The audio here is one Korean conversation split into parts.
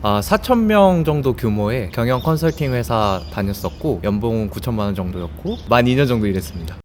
4,000명 정도 규모의 경영 컨설팅 회사 다녔었고 연봉은 9천만 원 정도였고 만 2년 정도 일했습니다.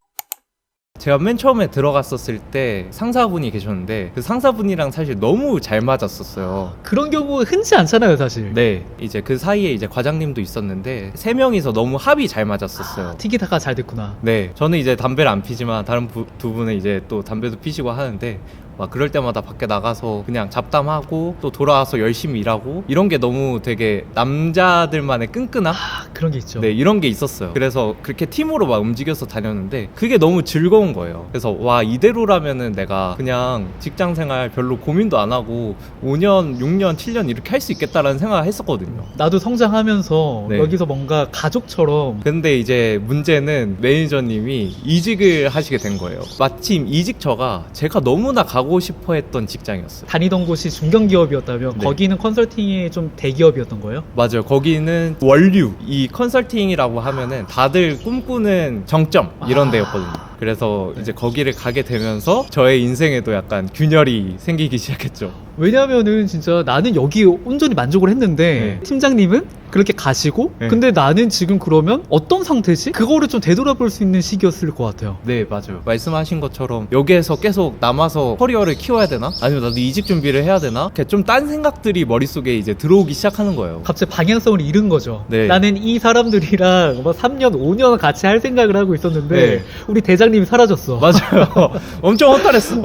제가 맨 처음에 들어갔었을 때 상사분이 계셨는데 그 상사분이랑 사실 너무 잘 맞았었어요. 그런 경우 흔치 않잖아요, 사실. 네, 이제 그 사이에 이제 과장님도 있었는데 세 명이서 너무 합이 잘 맞았었어요. 티키타카 잘 됐구나. 네, 저는 이제 담배를 안 피지만 다른 두 분은 이제 또 담배도 피시고 하는데 막 그럴 때마다 밖에 나가서 그냥 잡담하고 또 돌아와서 열심히 일하고 이런 게 너무 되게 남자들만의 끈끈함? 그런 게 있죠. 네, 이런 게 있었어요. 그래서 그렇게 팀으로 막 움직여서 다녔는데 그게 너무 즐거운 거예요. 그래서 와, 이대로라면은 내가 그냥 직장 생활 별로 고민도 안 하고 5년, 6년, 7년 이렇게 할 수 있겠다라는 생각을 했었거든요. 나도 성장하면서 네. 여기서 뭔가 가족처럼. 근데 이제 문제는 매니저님이 이직을 하시게 된 거예요. 마침 이직처가 제가 너무나 가고 싶어 했던 직장이었어요. 다니던 곳이 중견기업이었다면 네. 거기는 컨설팅이 좀 대기업이었던 거예요? 맞아요. 거기는 원류, 이 컨설팅이라고 하면은 다들 꿈꾸는 정점 이런 데였거든요. 그래서 이제 거기를 가게 되면서 저의 인생에도 약간 균열이 생기기 시작했죠. 왜냐면은 진짜 나는 여기 온전히 만족을 했는데 네. 팀장님은 그렇게 가시고 네. 근데 나는 지금 그러면 어떤 상태지? 그거를 좀 되돌아볼 수 있는 시기였을 것 같아요. 네, 맞아요. 말씀하신 것처럼 여기에서 계속 남아서 커리어를 키워야 되나? 아니면 나도 이직 준비를 해야 되나? 이렇게 좀 딴 생각들이 머릿속에 이제 들어오기 시작하는 거예요. 갑자기 방향성을 잃은 거죠. 네. 나는 이 사람들이랑 뭐 3년, 5년 같이 할 생각을 하고 있었는데 네. 우리 대장님이 사라졌어. 맞아요. 엄청 허탈했어.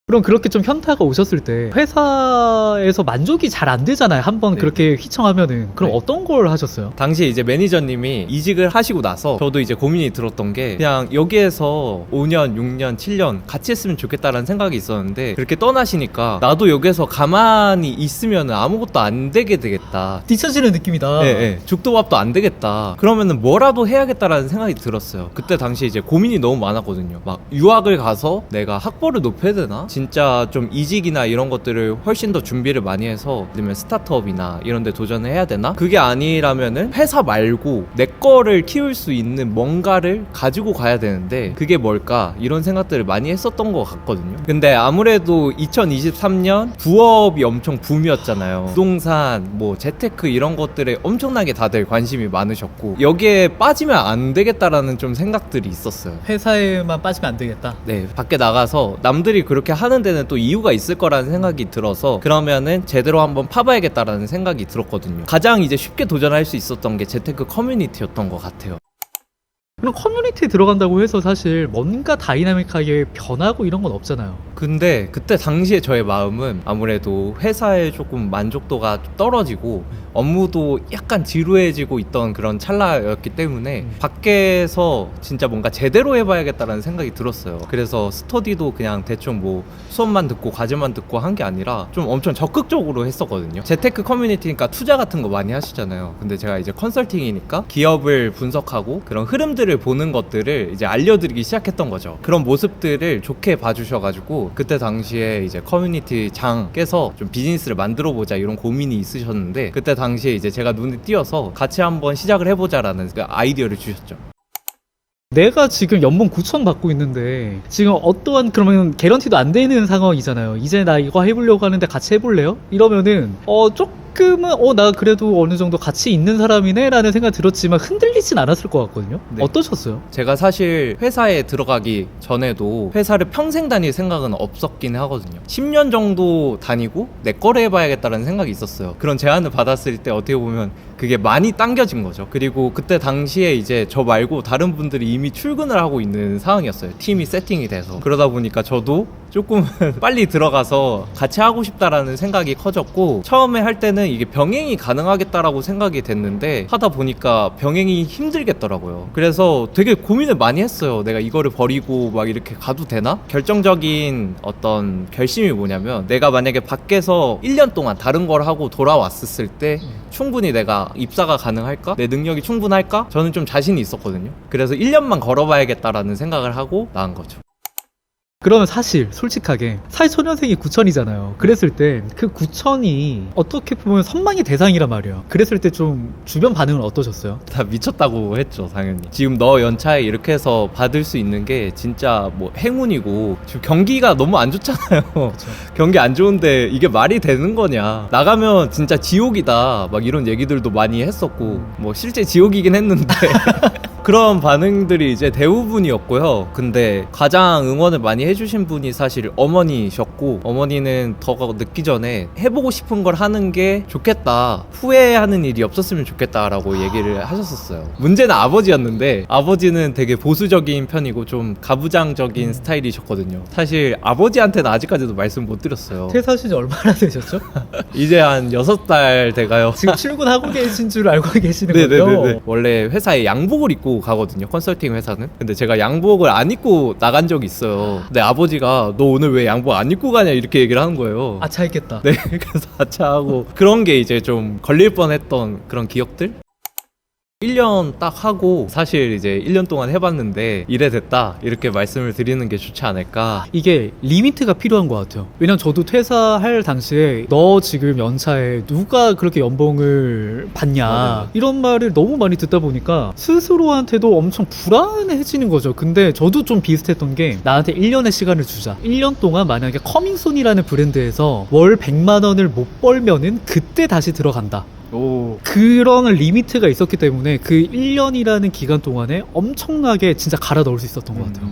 그럼 그렇게 좀 현타가 오셨을 때 회사에서 만족이 잘 안 되잖아요. 한번 네. 그렇게 휘청하면은. 그럼 네. 어떤 걸 하셨어요? 당시에 이제 매니저님이 이직을 하시고 나서 저도 이제 고민이 들었던 게 그냥 여기에서 5년, 6년, 7년 같이 했으면 좋겠다라는 생각이 있었는데 그렇게 떠나시니까 나도 여기에서 가만히 있으면 아무것도 안 되게 되겠다. 뒤처지는 느낌이다. 네, 네. 죽도밥도 안 되겠다. 그러면은 뭐라도 해야겠다라는 생각이 들었어요. 그때 당시 이제 고민이 너무 많았거든요. 막 유학을 가서 내가 학벌을 높여야 되나? 진짜 좀 이직이나 이런 것들을 훨씬 더 준비를 많이 해서 아니면 스타트업이나 이런 데 도전을 해야 되나? 그게 아니라면은 회사 말고 내 거를 키울 수 있는 뭔가를 가지고 가야 되는데 그게 뭘까? 이런 생각들을 많이 했었던 것 같거든요. 근데 아무래도 2023년 부업이 엄청 붐이었잖아요. 부동산, 뭐 재테크 이런 것들에 엄청나게 다들 관심이 많으셨고 여기에 빠지면 안 되겠다라는 좀 생각들이 있었어요. 회사에만 빠지면 안 되겠다. 네, 밖에 나가서 남들이 그렇게 하는 데는 또 이유가 있을 거라는 생각이 들어서 그러면은 제대로 한번 파봐야겠다라는 생각이 들었거든요. 가장 이제 쉽게 도전할 수 있었던 게 재테크 커뮤니티였던 것 같아요. 그럼 커뮤니티에 들어간다고 해서 사실 뭔가 다이나믹하게 변하고 이런 건 없잖아요. 근데 그때 당시에 저의 마음은 아무래도 회사에 조금 만족도가 떨어지고 업무도 약간 지루해지고 있던 그런 찰나였기 때문에 밖에서 진짜 뭔가 제대로 해봐야겠다라는 생각이 들었어요. 그래서 스터디도 그냥 대충 뭐 수업만 듣고 과제만 듣고 한 게 아니라 좀 엄청 적극적으로 했었거든요. 재테크 커뮤니티니까 투자 같은 거 많이 하시잖아요. 근데 제가 이제 컨설팅이니까 기업을 분석하고 그런 흐름들을 보는 것들을 이제 알려드리기 시작했던 거죠. 그런 모습들을 좋게 봐주셔가지고 그때 당시에 이제 커뮤니티 장께서 좀 비즈니스를 만들어 보자 이런 고민이 있으셨는데 그때 당시에 이제 제가 눈에 띄어서 같이 한번 시작을 해보자라는 그 아이디어를 주셨죠. 내가 지금 연봉 9천 받고 있는데 지금 어떠한 그러면 개런티도 안 되는 상황이잖아요. 이제 나 이거 해보려고 하는데 같이 해볼래요? 이러면은 조금은 나 그래도 어느 정도 같이 있는 사람이네 라는 생각이 들었지만 흔들리진 않았을 것 같거든요. 네. 어떠셨어요? 제가 사실 회사에 들어가기 전에도 회사를 평생 다닐 생각은 없었긴 하거든요. 10년 정도 다니고 내 거를 해봐야겠다는 생각이 있었어요. 그런 제안을 받았을 때 어떻게 보면 그게 많이 당겨진 거죠. 그리고 그때 당시에 이제 저 말고 다른 분들이 이미 출근을 하고 있는 상황이었어요. 팀이 세팅이 돼서. 그러다 보니까 저도 조금 빨리 들어가서 같이 하고 싶다라는 생각이 커졌고 처음에 할 때는 이게 병행이 가능하겠다라고 생각이 됐는데 하다 보니까 병행이 힘들겠더라고요. 그래서 되게 고민을 많이 했어요. 내가 이거를 버리고 막 이렇게 가도 되나? 결정적인 어떤 결심이 뭐냐면 내가 만약에 밖에서 1년 동안 다른 걸 하고 돌아왔었을 때 충분히 내가 입사가 가능할까? 내 능력이 충분할까? 저는 좀 자신이 있었거든요. 그래서 1년만 걸어봐야겠다라는 생각을 하고 나간 거죠. 그러면 사실 솔직하게 사회초년생이 9천이잖아요. 그랬을 때 그 9천이 어떻게 보면 선망의 대상이란 말이에요. 그랬을 때 좀 주변 반응은 어떠셨어요? 다 미쳤다고 했죠, 당연히. 지금 너 연차에 이렇게 해서 받을 수 있는 게 진짜 뭐 행운이고, 지금 경기가 너무 안 좋잖아요. 경기 안 좋은데 이게 말이 되는 거냐. 나가면 진짜 지옥이다. 막 이런 얘기들도 많이 했었고, 뭐 실제 지옥이긴 했는데. 그런 반응들이 이제 대부분이었고요. 근데 가장 응원을 많이 해주신 분이 사실 어머니셨고, 어머니는 더 늦기 전에 해보고 싶은 걸 하는 게 좋겠다, 후회하는 일이 없었으면 좋겠다라고 얘기를 하셨었어요. 문제는 아버지였는데, 아버지는 되게 보수적인 편이고 좀 가부장적인 스타일이셨거든요. 사실 아버지한테는 아직까지도 말씀 못 드렸어요. 퇴사하신 지 얼마나 되셨죠? 이제 한 6달 돼가요. 지금 출근하고 계신 줄 알고 계시는 거죠? 네네네. 원래 회사에 양복을 입고 가거든요, 컨설팅 회사는. 근데 제가 양복을 안 입고 나간 적이 있어요. 근데 아버지가 너 오늘 왜 양복 안 입고 가냐 이렇게 얘기를 하는 거예요. 아차했겠다. 네, 그래서 아차하고 그런 게 이제 좀 걸릴 뻔했던 그런 기억들? 1년 딱 하고 사실 이제 1년 동안 해봤는데 이래 됐다 이렇게 말씀을 드리는 게 좋지 않을까. 이게 리미트가 필요한 것 같아요. 왜냐면 저도 퇴사할 당시에 너 지금 연차에 누가 그렇게 연봉을 받냐, 맞아요. 이런 말을 너무 많이 듣다 보니까 스스로한테도 엄청 불안해지는 거죠. 근데 저도 좀 비슷했던 게, 나한테 1년의 시간을 주자. 1년 동안 만약에 커밍순이라는 브랜드에서 월 100만 원을 못 벌면은 그때 다시 들어간다. 오. 그런 리미트가 있었기 때문에 그 1년이라는 기간 동안에 엄청나게 진짜 갈아 넣을 수 있었던 것 같아요.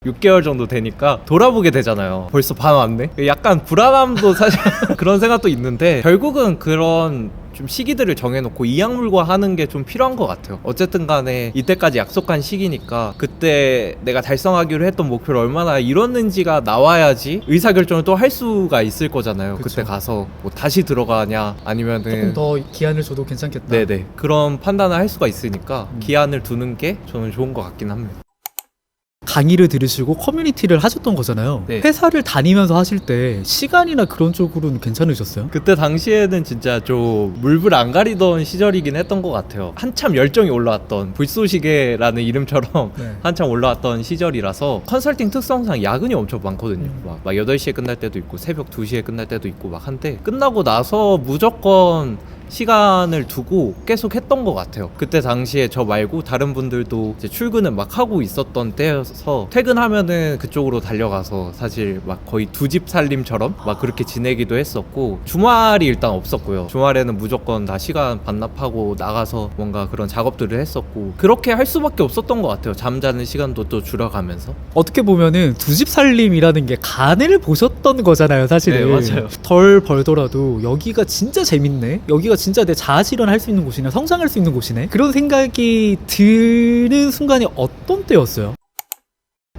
6개월 정도 되니까 돌아보게 되잖아요. 벌써 반 왔네? 약간 불안함도 사실 그런 생각도 있는데, 결국은 그런 좀 시기들을 정해놓고 이악물고 하는 게 좀 필요한 것 같아요. 어쨌든 간에 이때까지 약속한 시기니까 그때 내가 달성하기로 했던 목표를 얼마나 이뤘는지가 나와야지 의사결정을 또 할 수가 있을 거잖아요. 그쵸. 그때 가서 뭐 다시 들어가냐 아니면은 조금 더 기한을 줘도 괜찮겠다. 네네, 그런 판단을 할 수가 있으니까 기한을 두는 게 저는 좋은 것 같긴 합니다. 강의를 들으시고 커뮤니티를 하셨던 거잖아요. 네. 회사를 다니면서 하실 때 시간이나 그런 쪽으로는 괜찮으셨어요? 그때 당시에는 진짜 좀 물불 안 가리던 시절이긴 했던 것 같아요. 한참 열정이 올라왔던, 불쏘시개라는 이름처럼 네. 한참 올라왔던 시절이라서, 컨설팅 특성상 야근이 엄청 많거든요. 막 8시에 끝날 때도 있고 새벽 2시에 끝날 때도 있고 막 한데, 끝나고 나서 무조건 시간을 두고 계속 했던 것 같아요. 그때 당시에 저 말고 다른 분들도 이제 출근을 막 하고 있었던 때여서 퇴근하면은 그쪽으로 달려가서 사실 막 거의 두 집 살림처럼 막 그렇게 지내기도 했었고, 주말이 일단 없었고요. 주말에는 무조건 다 시간 반납하고 나가서 뭔가 그런 작업들을 했었고, 그렇게 할 수밖에 없었던 것 같아요. 잠자는 시간도 또 줄여가면서. 어떻게 보면은 두 집 살림이라는 게 간을 보셨던 거잖아요, 사실은. 네, 맞아요. 덜 벌더라도 여기가 진짜 재밌네, 여기가 진짜 내 자아 실현할 수 있는 곳이네, 성장할 수 있는 곳이네, 그런 생각이 드는 순간이 어떤 때였어요?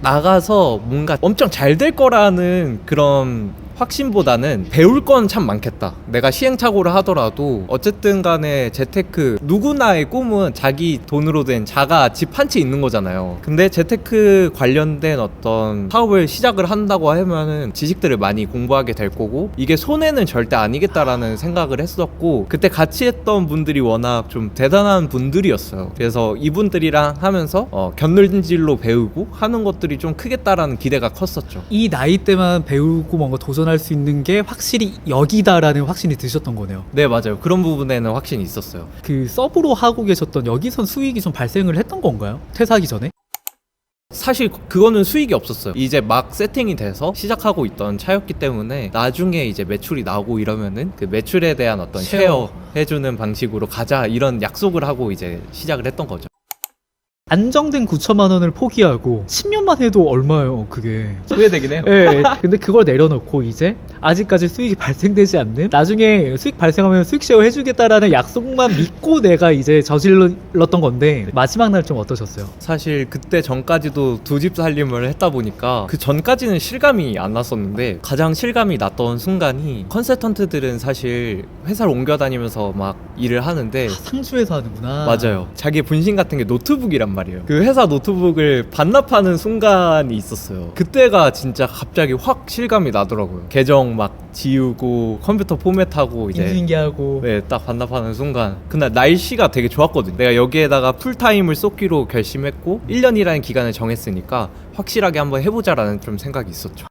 나가서 뭔가 엄청 잘 될 거라는 그런 확신보다는 배울 건 참 많겠다. 내가 시행착오를 하더라도 어쨌든 간에 재테크, 누구나의 꿈은 자기 돈으로 된 자가 집 한 채 있는 거잖아요. 근데 재테크 관련된 어떤 사업을 시작을 한다고 하면은 지식들을 많이 공부하게 될 거고, 이게 손해는 절대 아니겠다라는 생각을 했었고, 그때 같이 했던 분들이 워낙 좀 대단한 분들이었어요. 그래서 이분들이랑 하면서 곁눈질로 배우고 하는 것들이 좀 크겠다라는 기대가 컸었죠. 이 나이 때만 배우고 뭔가 도전할 수 있는 게 확실히 여기다라는 확신이 드셨던 거네요. 네, 맞아요. 그런 부분에는 확신이 있었어요. 그 서브로 하고 계셨던 여기선 수익이 좀 발생을 했던 건가요? 퇴사하기 전에? 사실 그거는 수익이 없었어요. 이제 막 세팅이 돼서 시작하고 있던 차였기 때문에 나중에 이제 매출이 나오고 이러면은 그 매출에 대한 어떤 쉐어 해주는 방식으로 가자, 이런 약속을 하고 이제 시작을 했던 거죠. 안정된 9천만 원을 포기하고 10년만 해도 얼마예요, 그게. 후회되긴 해요. 예. 근데 그걸 내려놓고 이제 아직까지 수익이 발생되지 않는, 나중에 수익 발생하면 수익 쉐어 해주겠다라는 약속만 믿고 내가 이제 저질렀던 건데, 마지막 날 좀 어떠셨어요? 사실 그때 전까지도 두 집 살림을 했다 보니까 그 전까지는 실감이 안 났었는데, 가장 실감이 났던 순간이, 컨설턴트들은 사실 회사를 옮겨 다니면서 막 일을 하는데 상주에서 하는구나. 맞아요. 자기 분신 같은 게 노트북이란 말이에요. 그 회사 노트북을 반납하는 순간이 있었어요. 그때가 진짜 갑자기 확 실감이 나더라고요. 계정 막 지우고 컴퓨터 포맷하고 이제 인수인계하고. 네, 딱 반납하는 순간 그날 날씨가 되게 좋았거든요. 내가 여기에다가 풀타임을 쏟기로 결심했고 1년이라는 기간을 정했으니까 확실하게 한번 해보자라는 좀 생각이 있었죠.